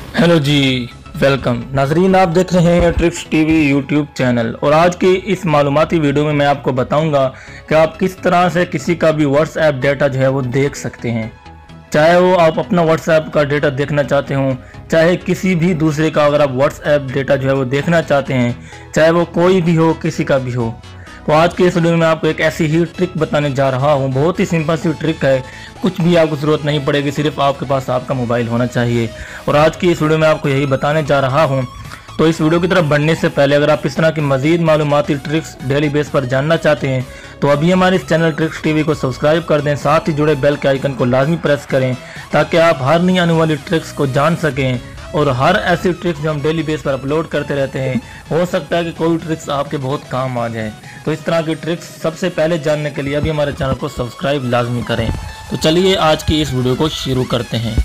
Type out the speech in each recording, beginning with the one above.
Hello जी, welcome नाजरीन। आप देख रहे हैं ट्रिक्स टीवी यूट्यूब चैनल और आज की इस मालूमाती वीडियो में मैं आपको बताऊंगा कि आप किस तरह से किसी का भी व्हाट्सएप डेटा जो है वो देख सकते हैं। चाहे वो आप अपना व्हाट्सएप का डेटा देखना चाहते हो, चाहे किसी भी दूसरे का अगर आप व्हाट्सएप डेटा जो है वो देखना चाहते हैं, चाहे वो कोई भी हो, किसी का भी हो। तो आज के इस वीडियो में मैं आपको एक ऐसी ही ट्रिक बताने जा रहा हूँ। बहुत ही सिंपल सी ट्रिक है, कुछ भी आपको ज़रूरत नहीं पड़ेगी, सिर्फ आपके पास आपका मोबाइल होना चाहिए। और आज की इस वीडियो में आपको यही बताने जा रहा हूँ। तो इस वीडियो की तरफ बढ़ने से पहले अगर आप इस तरह की मज़ीद मालूमाती ट्रिक्स डेली बेस पर जानना चाहते हैं तो अभी हमारे इस चैनल ट्रिक्स टीवी को सब्सक्राइब कर दें, साथ ही जुड़े बेल के आइकन को लाजमी प्रेस करें ताकि आप हर नई आने वाली ट्रिक्स को जान सकें। और हर ऐसी ट्रिक्स जो हम डेली बेस पर अपलोड करते रहते हैं, हो सकता है कि कोई ट्रिक्स आपके बहुत काम आ जाए। तो इस तरह की ट्रिक्स सबसे पहले जानने के लिए अभी हमारे चैनल को सब्सक्राइब लाजमी करें। तो चलिए आज की इस वीडियो को शुरू करते हैं।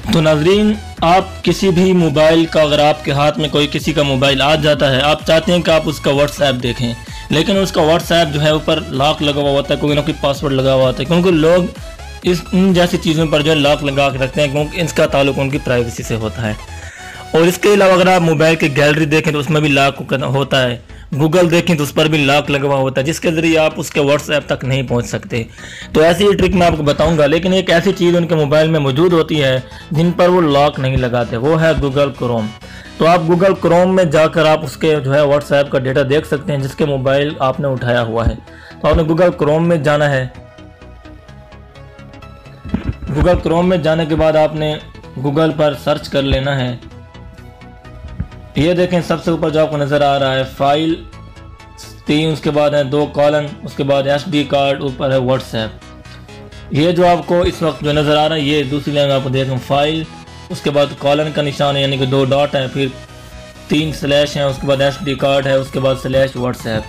तो नाजरीन, आप किसी भी मोबाइल का, अगर आपके हाथ में कोई किसी का मोबाइल आ जाता है, आप चाहते हैं कि आप उसका व्हाट्सएप देखें, लेकिन उसका व्हाट्सएप जो है ऊपर लॉक लगा हुआ होता है, कोई ना कोई पासवर्ड लगा हुआ होता है, क्योंकि लोग इन जैसी चीज़ों पर जो है लॉक लगा के रखते हैं क्योंकि इसका ताल्लुक उनकी प्राइवेसी से होता है। और इसके अलावा अगर आप मोबाइल की गैलरी देखें तो उसमें भी लॉक होता है, गूगल देखें तो उस पर भी लॉक लगा हुआ होता है, जिसके ज़रिए आप उसके व्हाट्सएप तक नहीं पहुंच सकते। तो ऐसी ही ट्रिक मैं आपको बताऊंगा, लेकिन एक ऐसी चीज़ उनके मोबाइल में मौजूद होती है जिन पर वो लॉक नहीं लगाते, वो है गूगल क्रोम। तो आप गूगल क्रोम में जाकर आप उसके जो है व्हाट्सएप का डेटा देख सकते हैं जिसके मोबाइल आपने उठाया हुआ है। तो आपने गूगल क्रोम में जाना है। गूगल क्रोम में जाने के बाद आपने गूगल पर सर्च कर लेना है। ये देखें सबसे ऊपर जो आपको नज़र आ रहा है फाइल 3, उसके बाद है 2 कॉलन, उसके बाद SD कार्ड, ऊपर है व्हाट्सएप। ये जो आपको इस वक्त जो नज़र आ रहा है, ये दूसरी लाइन में आपको देखें फाइल, उसके बाद कॉलन का निशान है यानी कि 2 डॉट है, फिर 3 स्लैश हैं, उसके बाद SD कार्ड है, उसके बाद स्लैश व्हाट्सएप।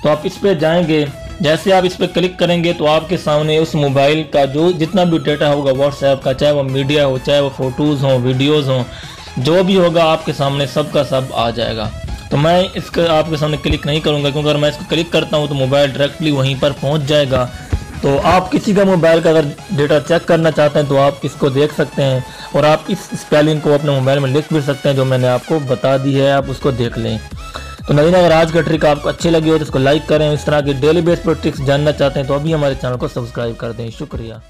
तो आप इस पर जाएंगे। जैसे आप इस पर क्लिक करेंगे तो आपके सामने उस मोबाइल का जो जितना भी डेटा होगा व्हाट्सएप का, चाहे वो मीडिया हो, चाहे वो फ़ोटोज़ हों, वीडियोज़ हों, जो भी होगा आपके सामने सब का सब आ जाएगा। तो मैं इसका आपके सामने क्लिक नहीं करूंगा, क्योंकि अगर मैं इसको क्लिक करता हूं तो मोबाइल डायरेक्टली वहीं पर पहुंच जाएगा। तो आप किसी का मोबाइल का अगर डेटा चेक करना चाहते हैं तो आप इसको देख सकते हैं और आप इस स्पेलिंग को अपने मोबाइल में लिख भी सकते हैं जो मैंने आपको बता दी है, आप उसको देख लें। तो नहीं, अगर आज का ट्रिक आपको अच्छी लगी हो तो इसको लाइक करें। इस तरह की डेली बेस पर ट्रिक्स जानना चाहते हैं तो अभी हमारे चैनल को सब्सक्राइब कर दें। शुक्रिया।